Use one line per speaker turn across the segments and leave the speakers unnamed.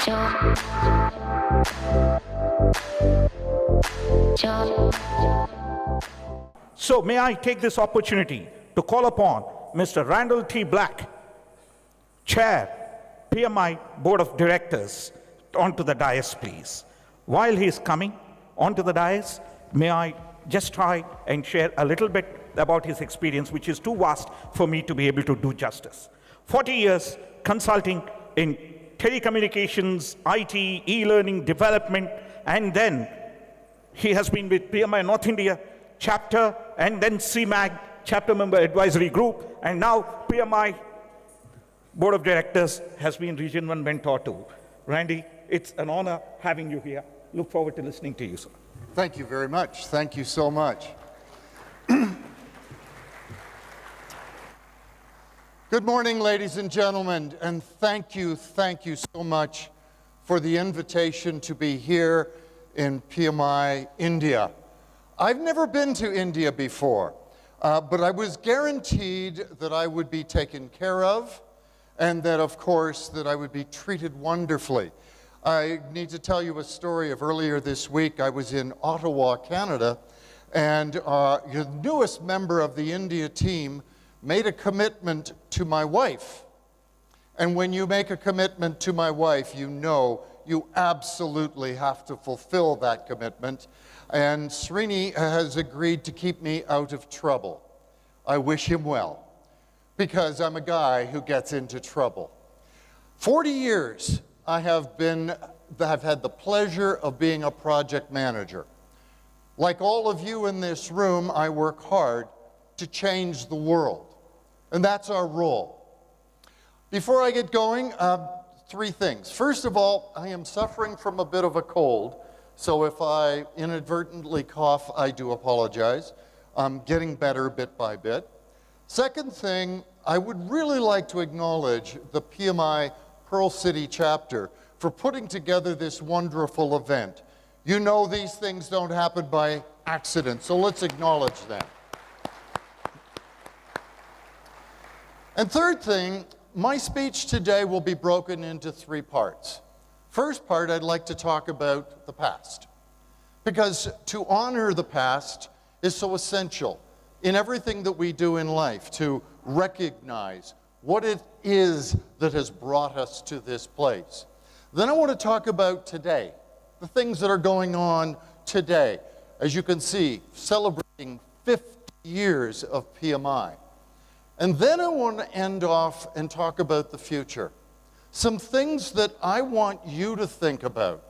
So may I take this opportunity to call upon Mr. Randall T. Black, Chair, PMI Board of Directors, onto the dais, please. While he is coming onto the dais, may I just try and share a little bit about his experience, which is too vast for me to be able to do justice. 40 years consulting in telecommunications, IT, e-learning, development, and then he has been with PMI North India chapter, and then CMAG, chapter member advisory group, and now PMI Board of Directors has been Region 1 mentor too. Randy, it's an honor having you here. Look forward to listening to you, sir.
Thank you very much. Thank you so much. Good morning, ladies and gentlemen, and thank you so much for the invitation to be here in PMI India. I've never been to India before, but I was guaranteed that I would be taken care of, and that, of course, that I would be treated wonderfully. I need to tell you a story of earlier this week. I was in Ottawa, Canada, and the newest member of the India team made a commitment to my wife. And when you make a commitment to my wife, you know you absolutely have to fulfill that commitment. And Srini has agreed to keep me out of trouble. I wish him well, because I'm a guy who gets into trouble. 40 years I have had the pleasure of being a project manager. Like all of you in this room, I work hard to change the world. And that's our role. Before I get going, three things. First of all, I am suffering from a bit of a cold, so if I inadvertently cough, I do apologize. I'm getting better bit by bit. Second thing, I would really like to acknowledge the PMI Pearl City chapter for putting together this wonderful event. You know these things don't happen by accident, so let's acknowledge them. And third thing, my speech today will be broken into three parts. First part, I'd like to talk about the past, because to honor the past is so essential in everything that we do in life, to recognize what it is that has brought us to this place. Then I want to talk about today, the things that are going on today. As you can see, celebrating 50 years of PMI. And then I want to end off and talk about the future. Some things that I want you to think about.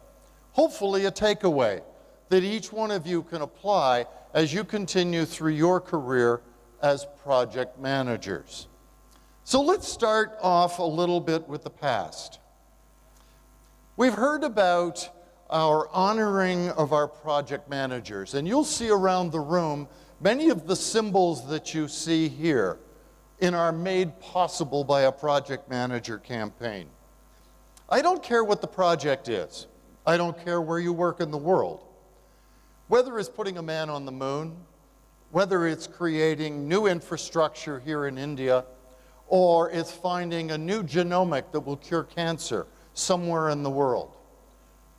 Hopefully a takeaway that each one of you can apply as you continue through your career as project managers. So let's start off a little bit with the past. We've heard about our honoring of our project managers, and you'll see around the room many of the symbols that you see here in our Made Possible by a Project Manager campaign. I don't care what the project is. I don't care where you work in the world. Whether it's putting a man on the moon, whether it's creating new infrastructure here in India, or it's finding a new genomic that will cure cancer somewhere in the world.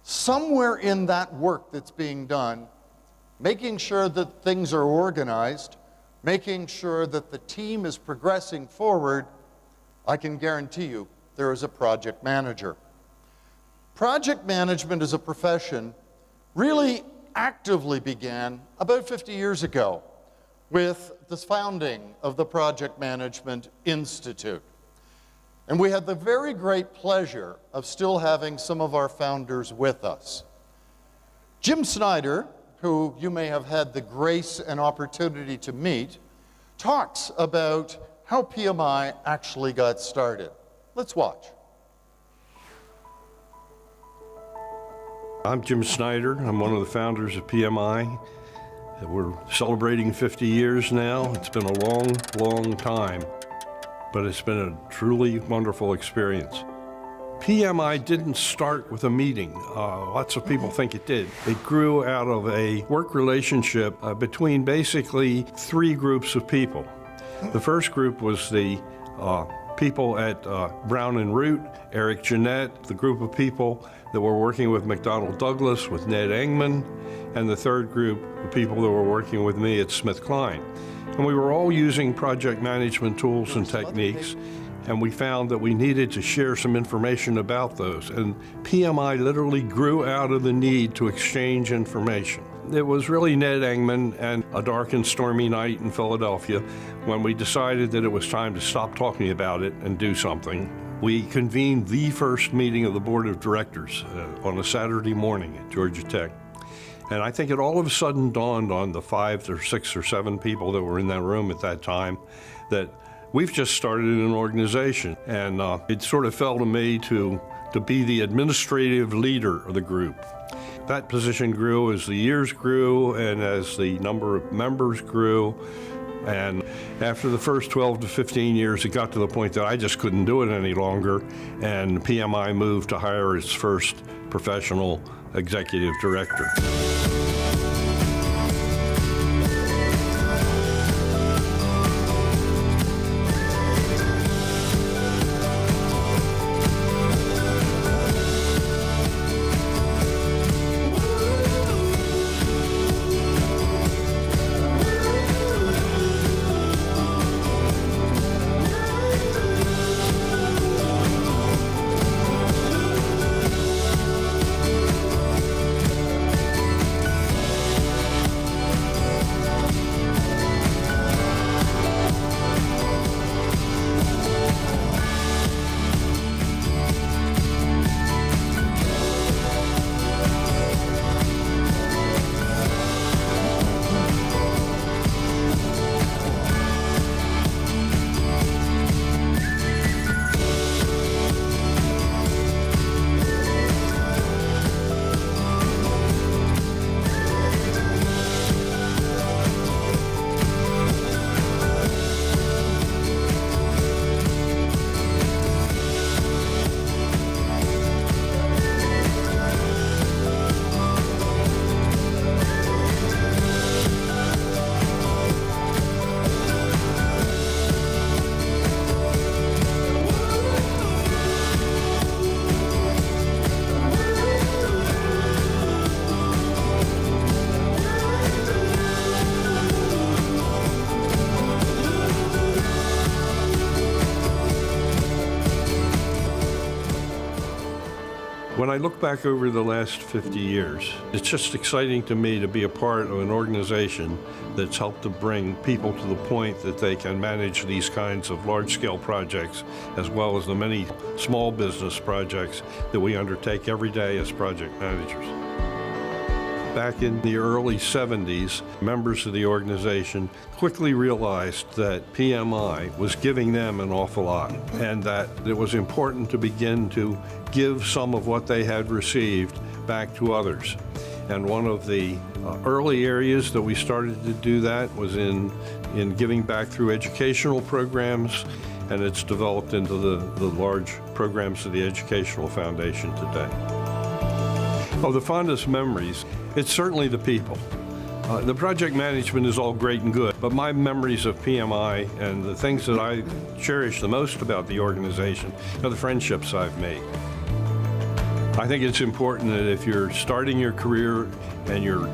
Somewhere in that work that's being done, making sure that things are organized, making sure that the team is progressing forward, I can guarantee you there is a project manager. Project management as a profession really actively began about 50 years ago with the founding of the Project Management Institute. And we had the very great pleasure of still having some of our founders with us. Jim Snyder, who you may have had the grace and opportunity to meet, talks about how PMI actually got started. Let's watch.
I'm Jim Snyder. I'm one of the founders of PMI. We're celebrating 50 years now. It's been a long, long time, but it's been a truly wonderful experience. PMI didn't start with a meeting. Lots of people think it did. It grew out of a work relationship between basically three groups of people. The first group was the people at Brown and Root, Eric Jeanette, the group of people that were working with McDonnell Douglas, with Ned Engman, and the third group of people that were working with me at SmithKline. And we were all using project management tools and techniques, and we found that we needed to share some information about those. And PMI literally grew out of the need to exchange information. It was really Ned Engman and a dark and stormy night in Philadelphia when we decided that it was time to stop talking about it and do something. We convened the first meeting of the board of directors on a Saturday morning at Georgia Tech. And I think it all of a sudden dawned on the 5 or 6 or 7 people that were in that room at that time that we've just started an organization. And it sort of fell to me to be the administrative leader of the group. That position grew as the years grew and as the number of members grew. And after the first 12 to 15 years, it got to the point that I just couldn't do it any longer. And PMI moved to hire its first professional executive director. When I look back over the last 50 years, it's just exciting to me to be a part of an organization that's helped to bring people to the point that they can manage these kinds of large-scale projects, as well as the many small business projects that we undertake every day as project managers. Back in the early 70s, members of the organization quickly realized that PMI was giving them an awful lot, and that it was important to begin to give some of what they had received back to others. And one of the early areas that we started to do that was in giving back through educational programs, and it's developed into the large programs of the Educational Foundation today. Of the fondest memories, it's certainly the people. The project management is all great and good, but my memories of PMI and the things that I cherish the most about the organization are the friendships I've made. I think it's important that if you're starting your career and you're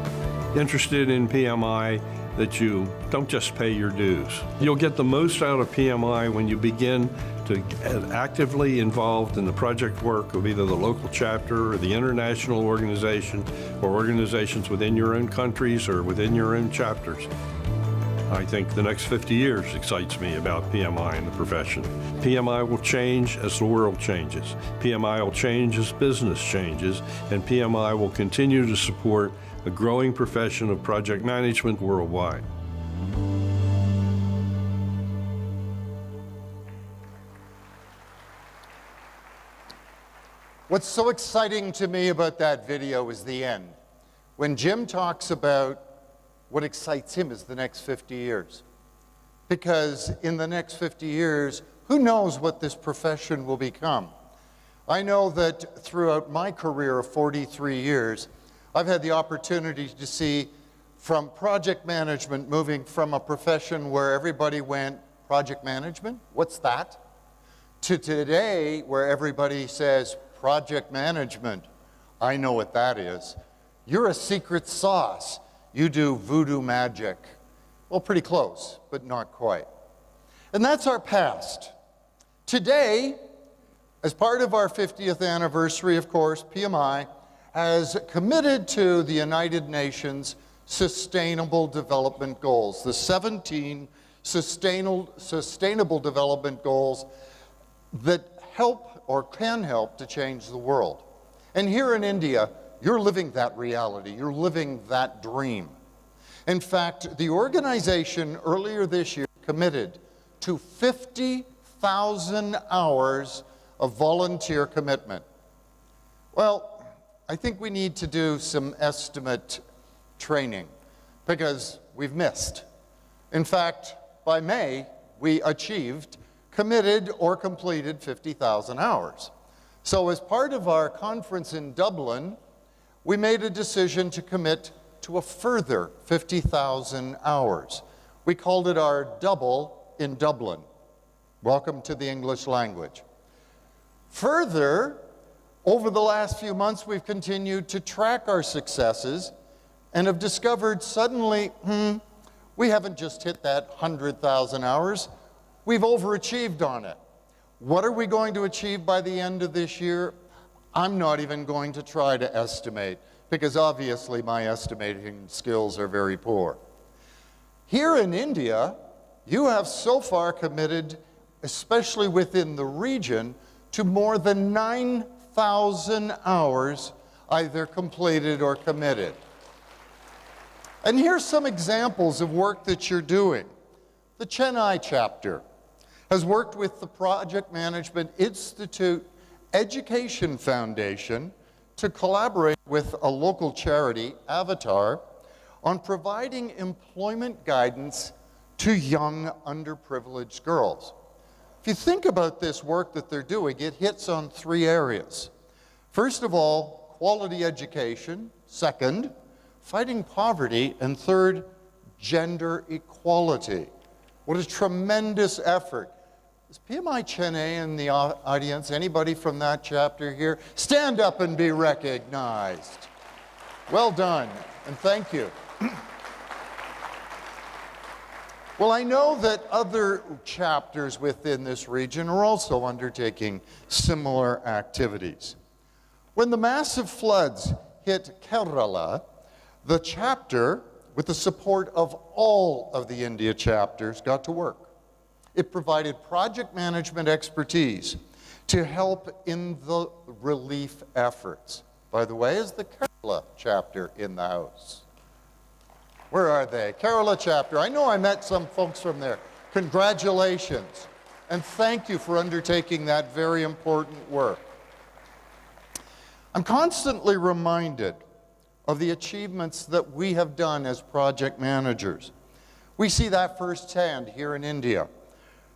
interested in PMI, that you don't just pay your dues. You'll get the most out of PMI when you begin to get actively involved in the project work of either the local chapter or the international organization or organizations within your own countries or within your own chapters. I think the next 50 years excites me about PMI and the profession. PMI will change as the world changes. PMI will change as business changes, and PMI will continue to support a growing profession of project management worldwide.
What's so exciting to me about that video is the end. When Jim talks about what excites him is the next 50 years. Because in the next 50 years, who knows what this profession will become? I know that throughout my career of 43 years, I've had the opportunity to see from project management moving from a profession where everybody went, project management, what's that? to today where everybody says project management. I know what that is. You're a secret sauce. You do voodoo magic. Well, pretty close, but not quite. And that's our past. Today, as part of our 50th anniversary, of course, PMI has committed to the United Nations Sustainable Development Goals, the 17 Sustainable Development Goals that help or can help to change the world. And here in India, you're living that reality. You're living that dream. In fact, the organization earlier this year committed to 50,000 hours of volunteer commitment. Well, I think we need to do some estimate training because we've missed. In fact, by May, we achieved, committed, or completed 50,000 hours. So as part of our conference in Dublin, we made a decision to commit to a further 50,000 hours. We called it our Double in Dublin. Welcome to the English language. Further, over the last few months, we've continued to track our successes and have discovered suddenly, we haven't just hit that 100,000 hours, we've overachieved on it. What are we going to achieve by the end of this year? I'm not even going to try to estimate, because obviously my estimating skills are very poor. Here in India, you have so far committed, especially within the region, to more than 9,000 hours either completed or committed. And here's some examples of work that you're doing. The Chennai chapter has worked with the Project Management Institute Education Foundation to collaborate with a local charity, Avatar, on providing employment guidance to young underprivileged girls. If you think about this work that they're doing, it hits on three areas. First of all, quality education. Second, fighting poverty. And third, gender equality. What a tremendous effort. Is PMI Chennai in the audience? Anybody from that chapter here? Stand up and be recognized. Well done, and thank you. Well, I know that other chapters within this region are also undertaking similar activities. When the massive floods hit Kerala, the chapter, with the support of all of the India chapters, got to work. It provided project management expertise to help in the relief efforts. By the way, is the Kerala chapter in the house? Where are they? Kerala chapter. I know I met some folks from there. Congratulations. And thank you for undertaking that very important work. I'm constantly reminded of the achievements that we have done as project managers. We see that firsthand here in India.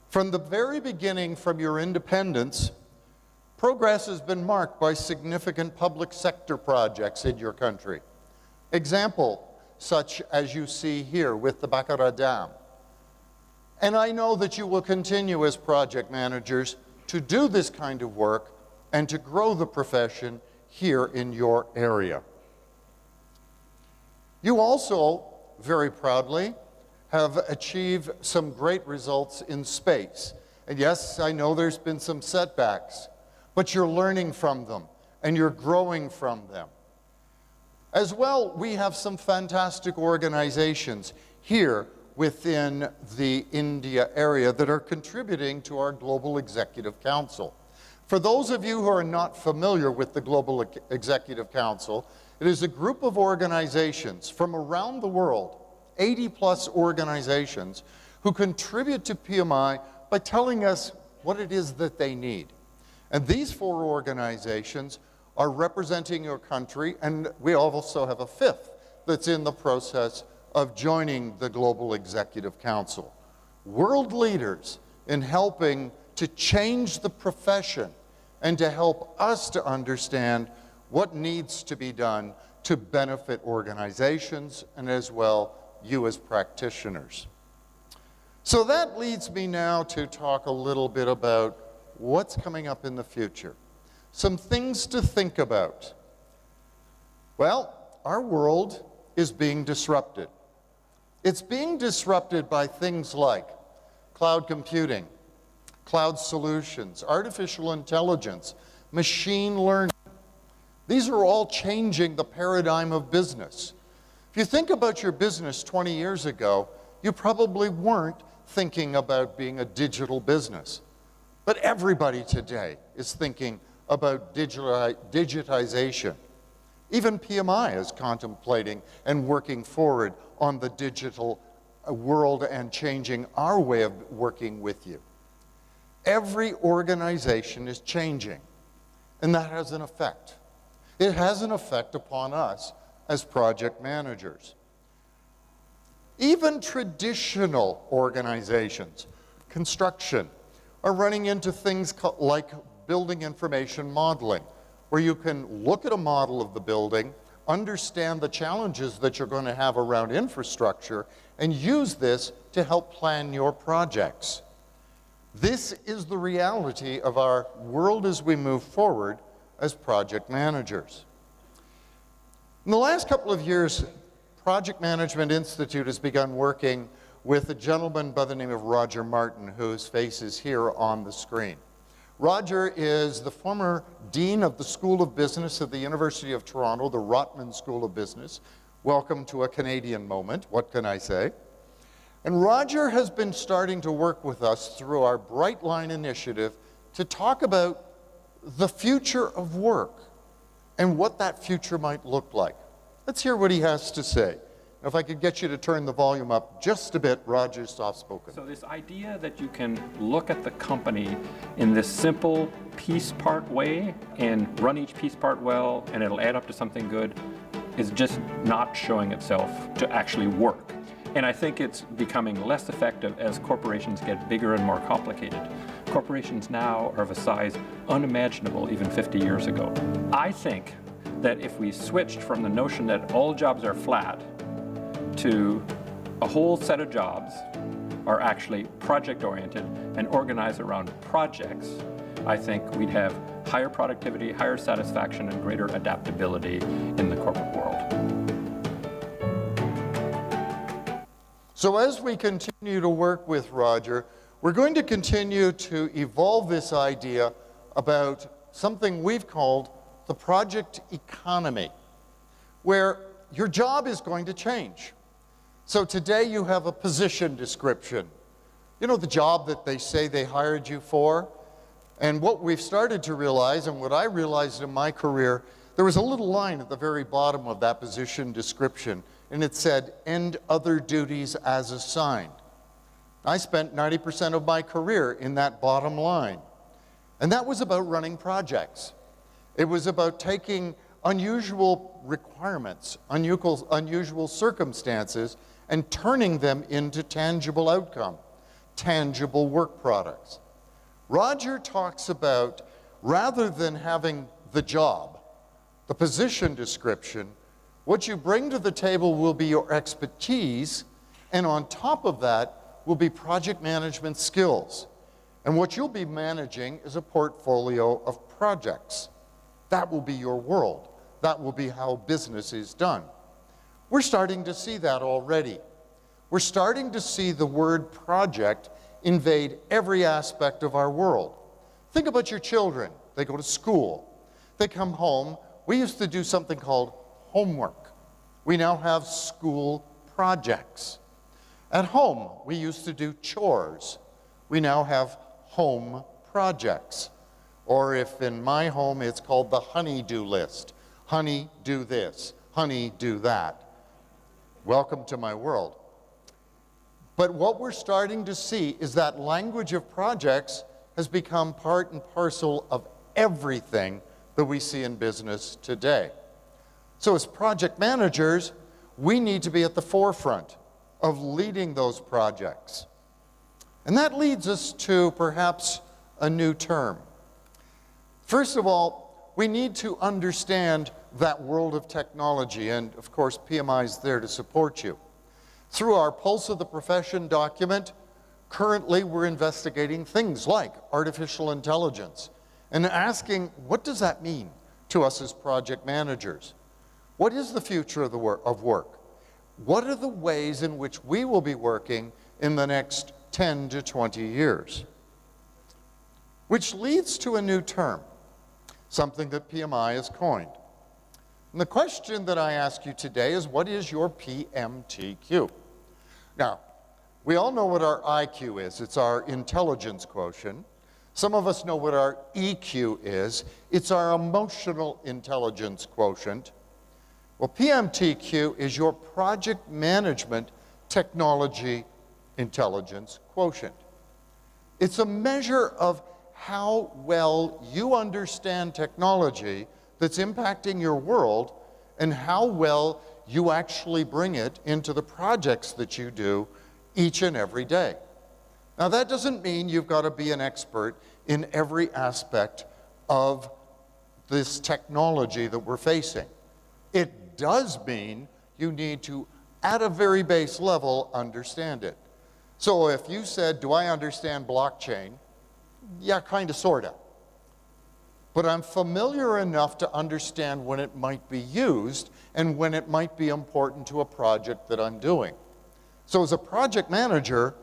From the very beginning, from your independence, progress has been marked by significant public sector projects in your country. Example, such as you see here with the Bakara Dam. And I know that you will continue as project managers to do this kind of work and to grow the profession here in your area. You also, very proudly, have achieved some great results in space. And yes, I know there's been some setbacks, but you're learning from them and you're growing from them. As well, we have some fantastic organizations here within the India area that are contributing to our Global Executive Council. For those of you who are not familiar with the Global Executive Council, it is a group of organizations from around the world, 80+ organizations, who contribute to PMI by telling us what it is that they need. And these 4 organizations are representing your country, and we also have a 5th that's in the process of joining the Global Executive Council. World leaders in helping to change the profession and to help us to understand what needs to be done to benefit organizations and as well you as practitioners. So that leads me now to talk a little bit about what's coming up in the future. Some things to think about. Well, our world is being disrupted. It's being disrupted by things like cloud computing, cloud solutions, artificial intelligence, machine learning. These are all changing the paradigm of business. If you think about your business 20 years ago, you probably weren't thinking about being a digital business. But everybody today is thinking about digitization. Even PMI is contemplating and working forward on the digital world and changing our way of working with you. Every organization is changing, and that has an effect. It has an effect upon us as project managers. Even traditional organizations, construction, are running into things like building information modeling, where you can look at a model of the building, understand the challenges that you're going to have around infrastructure, and use this to help plan your projects. This is the reality of our world as we move forward as project managers. In the last couple of years, Project Management Institute has begun working with a gentleman by the name of Roger Martin, whose face is here on the screen. Roger is the former Dean of the School of Business at the University of Toronto, the Rotman School of Business. Welcome to a Canadian moment, what can I say? And Roger has been starting to work with us through our Bright Line initiative to talk about the future of work and what that future might look like. Let's hear what he has to say. If I could get you to turn the volume up just a bit, Roger's soft-spoken.
So this idea that you can look at the company in this simple piece part way and run each piece part well and it'll add up to something good is just not showing itself to actually work. And I think it's becoming less effective as corporations get bigger and more complicated. Corporations now are of a size unimaginable even 50 years ago. I think that if we switched from the notion that all jobs are flat to a whole set of jobs are actually project-oriented and organized around projects, I think we'd have higher productivity, higher satisfaction, and greater adaptability in the corporate world.
So as we continue to work with Roger, we're going to continue to evolve this idea about something we've called the project economy, where your job is going to change. So today you have a position description. You know, the job that they say they hired you for? And what we've started to realize, and what I realized in my career, there was a little line at the very bottom of that position description, and it said, "End other duties as assigned." I spent 90% of my career in that bottom line. And that was about running projects. It was about taking unusual requirements, unusual circumstances, and turning them into tangible outcome, tangible work products. Roger talks about, rather than having the job, the position description, what you bring to the table will be your expertise, and on top of that will be project management skills. And what you'll be managing is a portfolio of projects. That will be your world. That will be how business is done. We're starting to see that already. We're starting to see the word project invade every aspect of our world. Think about your children. They go to school. They come home. We used to do something called homework. We now have school projects. At home, we used to do chores. We now have home projects. Or if in my home, it's called the honey-do list. Honey, do this. Honey, do that. Welcome to my world. But what we're starting to see is that language of projects has become part and parcel of everything that we see in business today. So as project managers, we need to be at the forefront of leading those projects. And that leads us to perhaps a new term. First of all, we need to understand that world of technology, and of course PMI is there to support you. Through our Pulse of the Profession document, Currently, we're investigating things like artificial intelligence and asking, what does that mean to us as project managers? What is the future of work? What are the ways in which we will be working in the next 10 to 20 years? Which leads to a new term, something that PMI has coined. And the question that I ask you today is, what is your PMTQ? Now, we all know what our IQ is. It's our intelligence quotient. Some of us know what our EQ is. It's our emotional intelligence quotient. Well, PMTQ is your Project Management Technology Intelligence Quotient. It's a measure of how well you understand technology that's impacting your world and how well you actually bring it into the projects that you do each and every day. Now, that doesn't mean you've got to be an expert in every aspect of this technology that we're facing. It does mean you need to, at a very base level, understand it. So if you said, do I understand blockchain? Yeah, kind of, sort of. But I'm familiar enough to understand when it might be used and when it might be important to a project that I'm doing. So as a project manager,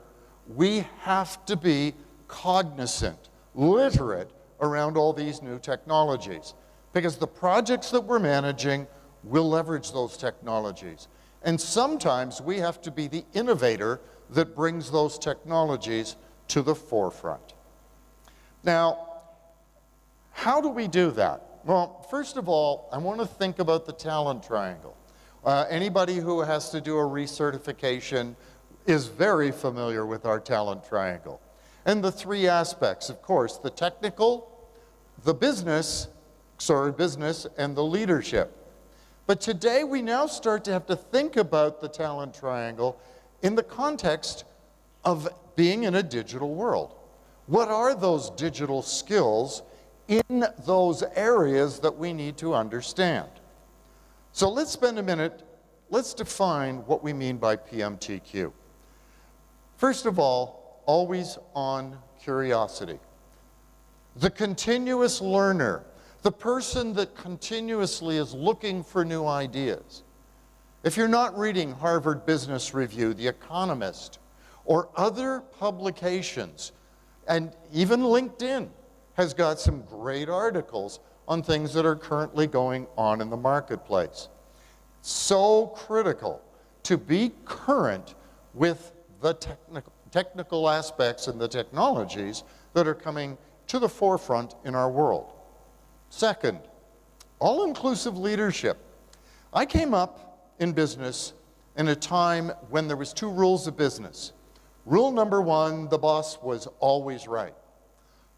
we have to be cognizant, literate around all these new technologies, because the projects that we're managing will leverage those technologies. And sometimes we have to be the innovator that brings those technologies to the forefront. Now, how do we do that? Well, first of all, I want to think about the talent triangle. Anybody who has to do a recertification is very familiar with our talent triangle. And the three aspects, of course, the technical, the business, and the leadership. But today we now start to have to think about the talent triangle in the context of being in a digital world. What are those digital skills in those areas that we need to understand? So let's spend a minute, let's define what we mean by PMTQ. First of all, always on curiosity. The continuous learner, the person that continuously is looking for new ideas. If you're not reading Harvard Business Review, The Economist, or other publications, and even LinkedIn has got some great articles on things that are currently going on in the marketplace. So critical to be current with the technical aspects and the technologies that are coming to the forefront in our world. Second, all-inclusive leadership. I came up in business in a time when there was two rules of business. Rule number one, the boss was always right.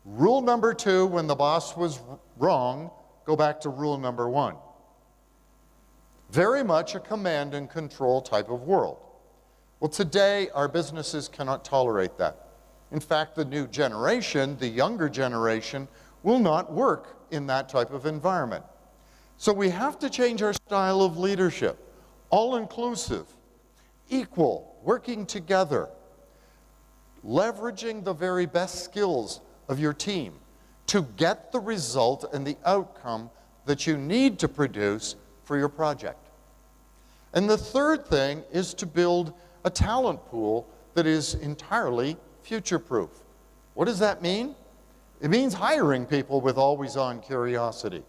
Rule number two, when the boss was wrong, go back to rule number one. Very much a command and control type of world. Well, today, our businesses cannot tolerate that. In fact, the new generation, the younger generation, will not work in that type of environment. So we have to change our style of leadership. All-inclusive, equal, working together, leveraging the very best skills of your team to get the result and the outcome that you need to produce for your project. And the third thing is to build a talent pool that is entirely future-proof. What does that mean? It means hiring people with always-on curiosity.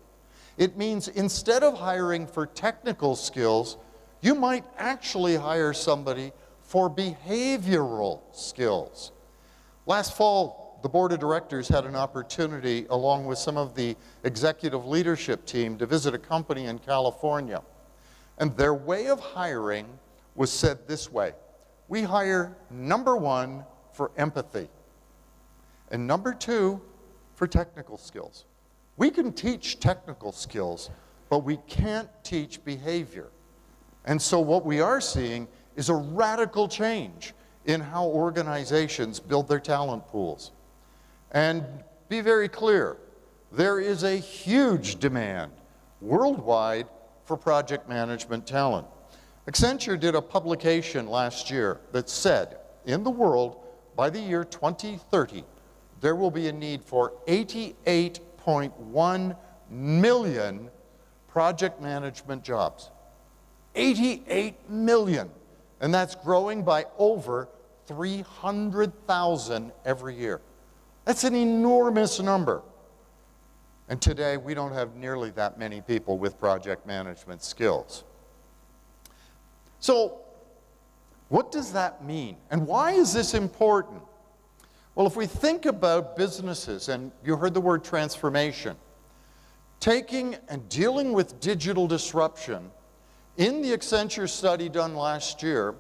It means instead of hiring for technical skills, you might actually hire somebody for behavioral skills. Last fall, the board of directors had an opportunity, along with some of the executive leadership team, to visit a company in California. And their way of hiring was said this way: we hire, number one, for empathy, and number two, for technical skills. We can teach technical skills, but we can't teach behavior. And so what we are seeing is a radical change in how organizations build their talent pools. And be very clear, there is a huge demand worldwide for project management talent. Accenture did a publication last year that said, in the world, by the year 2030, there will be a need for 88.1 million project management jobs. 88 million. And that's growing by over 300,000 every year. That's an enormous number. And today, we don't have nearly that many people with project management skills. So, what does that mean? And why is this important? Well, if we think about businesses, and you heard the word transformation, taking and dealing with digital disruption, in the Accenture study done last year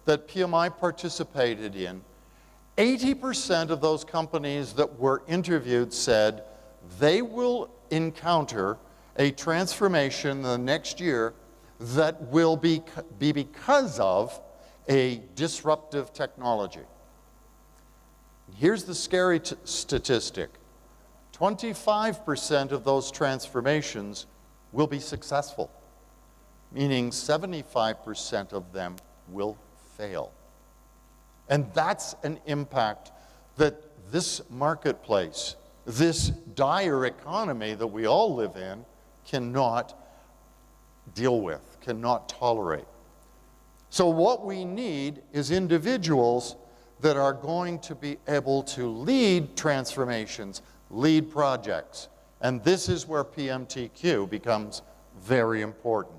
that PMI participated in, 80% of those companies that were interviewed said they will encounter a transformation the next year that will be because of a disruptive technology. Here's the scary statistic. 25% of those transformations will be successful, meaning 75% of them will fail. And that's an impact that this marketplace, this dire economy that we all live in, cannot deal with, cannot tolerate. So what we need is individuals that are going to be able to lead transformations, lead projects. And this is where PMTQ becomes very important.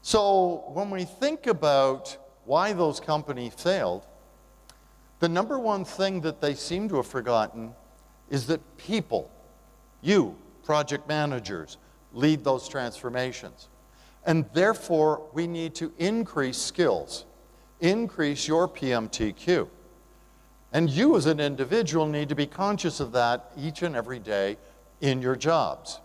So when we think about why those companies failed, the number one thing that they seem to have forgotten is that people, you, project managers, lead those transformations. And therefore, we need to increase skills, increase your PMTQ. And you as an individual need to be conscious of that each and every day in your jobs.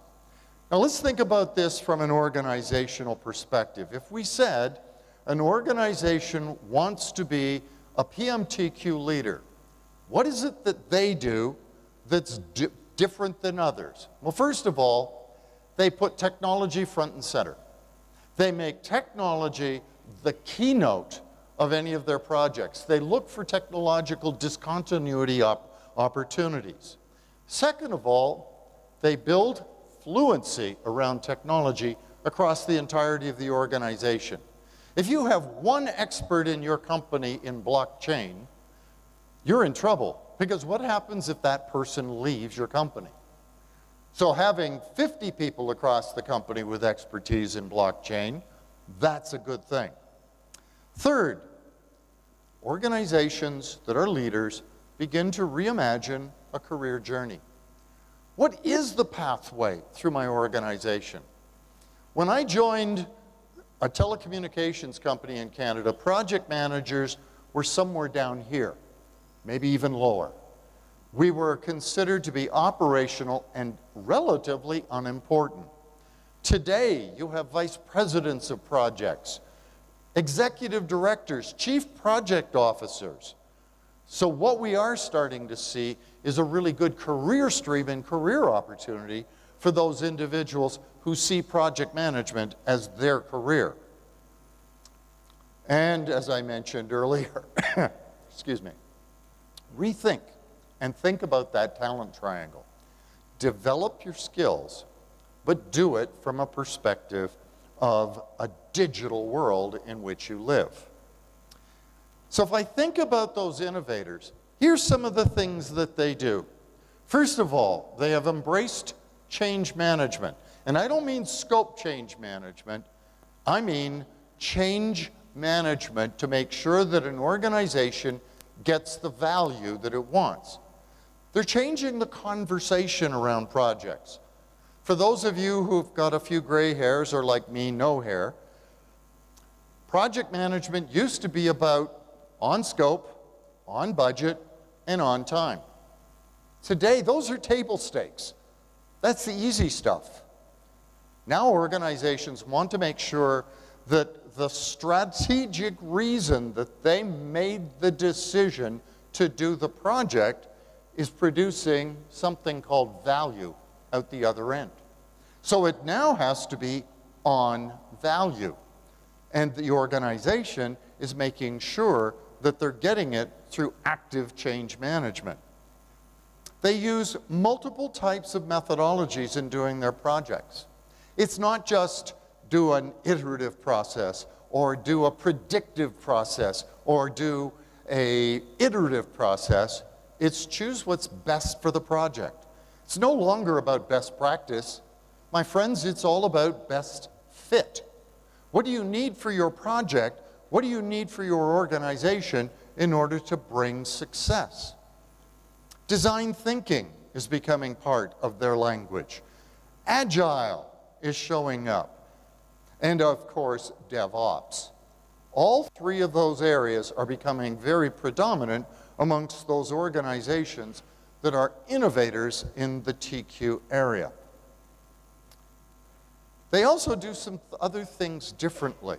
Now let's think about this from an organizational perspective. If we said an organization wants to be a PMTQ leader, what is it that they do that's different than others? Well, first of all, they put technology front and center. They make technology the keynote of any of their projects. They look for technological discontinuity opportunities. Second of all, they build fluency around technology across the entirety of the organization. If you have one expert in your company in blockchain, you're in trouble, because what happens if that person leaves your company? So having 50 people across the company with expertise in blockchain, that's a good thing. Third, organizations that are leaders begin to reimagine a career journey. What is the pathway through my organization? When I joined a telecommunications company in Canada, project managers were somewhere down here, maybe even lower. We were considered to be operational and relatively unimportant. Today, you have vice presidents of projects, executive directors, chief project officers. So what we are starting to see is a really good career stream and career opportunity for those individuals who see project management as their career. And as I mentioned earlier, excuse me, rethink and think about that talent triangle. Develop your skills, but do it from a perspective of a digital world in which you live. So if I think about those innovators, here's some of the things that they do. First of all, they have embraced change management. And I don't mean scope change management, I mean change management to make sure that an organization gets the value that it wants. They're changing the conversation around projects. For those of you who've got a few gray hairs, or like me, no hair, project management used to be about on scope, on budget, and on time. Today, those are table stakes. That's the easy stuff. Now organizations want to make sure that the strategic reason that they made the decision to do the project is producing something called value out the other end. So it now has to be on value. And the organization is making sure that they're getting it through active change management. They use multiple types of methodologies in doing their projects. It's not just do an iterative process, or do a predictive process, or do an iterative process. It's choose what's best for the project. It's no longer about best practice. My friends, it's all about best fit. What do you need for your project? What do you need for your organization in order to bring success? Design thinking is becoming part of their language. Agile is showing up. And of course, DevOps. All three of those areas are becoming very predominant amongst those organizations that are innovators in the TQ area. They also do some other things differently.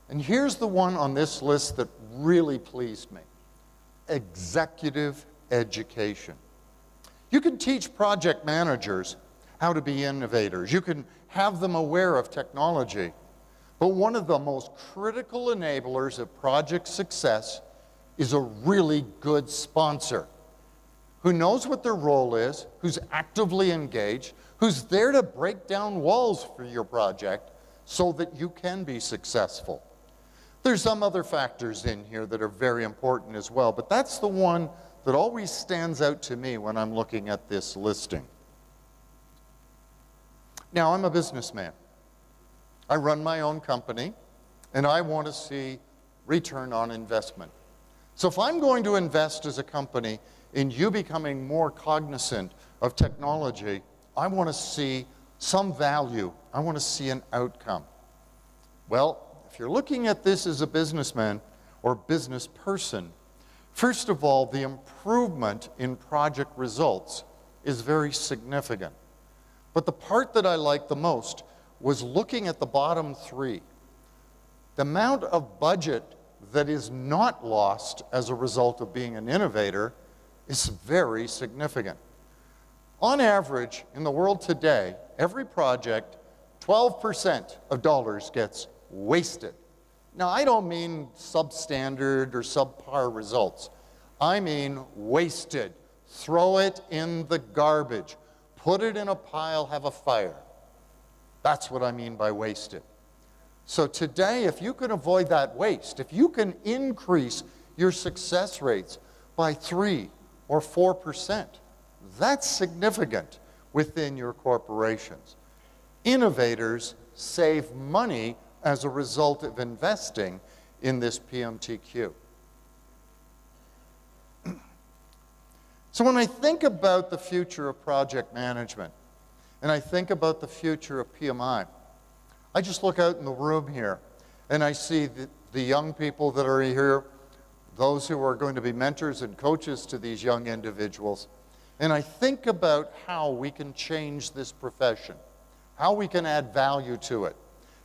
And here's the one on this list that really pleased me: executive education. You can teach project managers how to be innovators. You can have them aware of technology. But one of the most critical enablers of project success is a really good sponsor who knows what their role is, who's actively engaged, who's there to break down walls for your project so that you can be successful. There's some other factors in here that are very important as well, but that's the one that always stands out to me when I'm looking at this listing. Now, I'm a businessman. I run my own company, and I want to see return on investment. So if I'm going to invest as a company in you becoming more cognizant of technology, I want to see some value. I want to see an outcome. Well, if you're looking at this as a businessman or business person, first of all, the improvement in project results is very significant. But the part that I liked the most was looking at the bottom three. The amount of budget that is not lost as a result of being an innovator is very significant. On average, in the world today, every project, 12% of dollars gets wasted. Now, I don't mean substandard or subpar results. I mean wasted. Throw it in the garbage. Put it in a pile, have a fire. That's what I mean by wasted. So today, if you can avoid that waste, if you can increase your success rates by 3 or 4%, that's significant within your corporations. Innovators save money as a result of investing in this PMTQ. So when I think about the future of project management, and I think about the future of PMI, I just look out in the room here, and I see the young people that are here, those who are going to be mentors and coaches to these young individuals, and I think about how we can change this profession, how we can add value to it,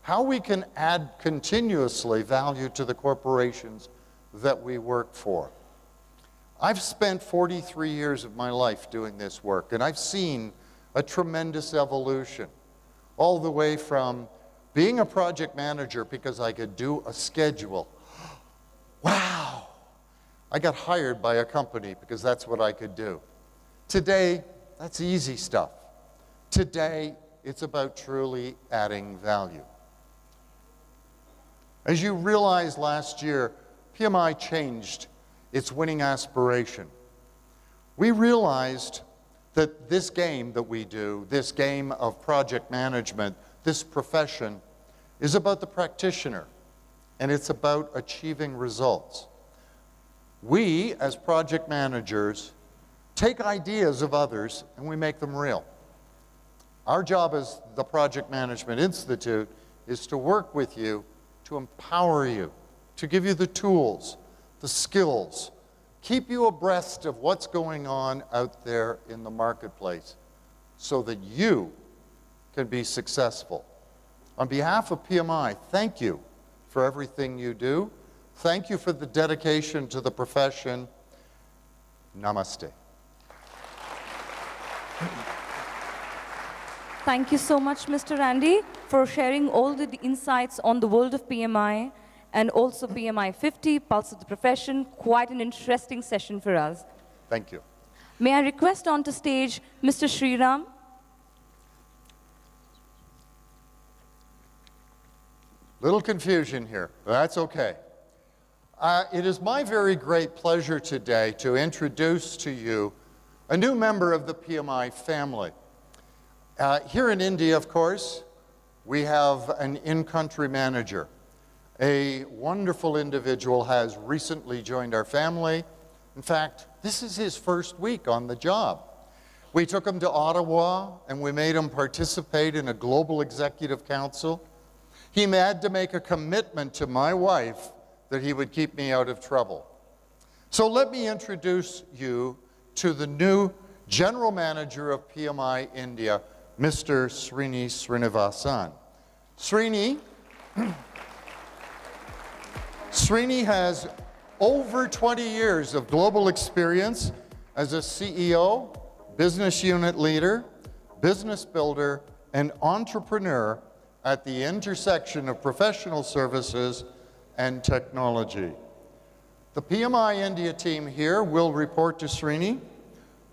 how we can add continuously value to the corporations that we work for. I've spent 43 years of my life doing this work, and I've seen a tremendous evolution, all the way from being a project manager because I could do a schedule. Wow! I got hired by a company because that's what I could do. Today, that's easy stuff. Today, it's about truly adding value. As you realized last year, PMI changed its winning aspiration. We realized that this game that we do, this game of project management, this profession, is about the practitioner, and it's about achieving results. We, as project managers, take ideas of others and we make them real. Our job as the Project Management Institute is to work with you, to empower you, to give you the tools, the skills, keep you abreast of what's going on out there in the marketplace so that you can be successful. On behalf of PMI, thank you for everything you do. Thank you for the dedication to the profession. Namaste.
Thank you so much, Mr. Randy, for sharing all the insights on the world of PMI and also PMI 50, Pulse of the Profession. Quite an interesting session for us.
Thank you.
May I request onto stage Mr. Sriram?
Little confusion here, but that's okay. It is my very great pleasure today to introduce to you a new member of the PMI family. Here in India, of course, we have an in-country manager. A wonderful individual has recently joined our family. In fact, this is his first week on the job. We took him to Ottawa and we made him participate in a global executive council. He had to make a commitment to my wife that he would keep me out of trouble. So let me introduce you to the new general manager of PMI India, Mr. Srini Srinivasan. Srini has over 20 years of global experience as a CEO, business unit leader, business builder, and entrepreneur at the intersection of professional services and technology. The PMI India team here will report to Srini.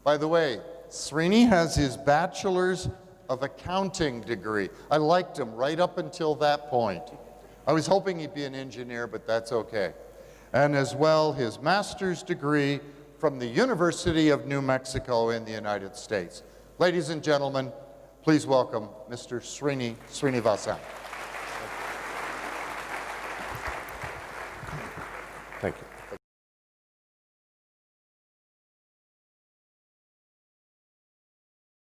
By the way, Srini has his Bachelor's of Accounting degree. I liked him right up until that point. I was hoping he'd be an engineer, but that's okay. And as well, his master's degree from the University of New Mexico in the United States. Ladies and gentlemen, please welcome Mr. Srini Srinivasan.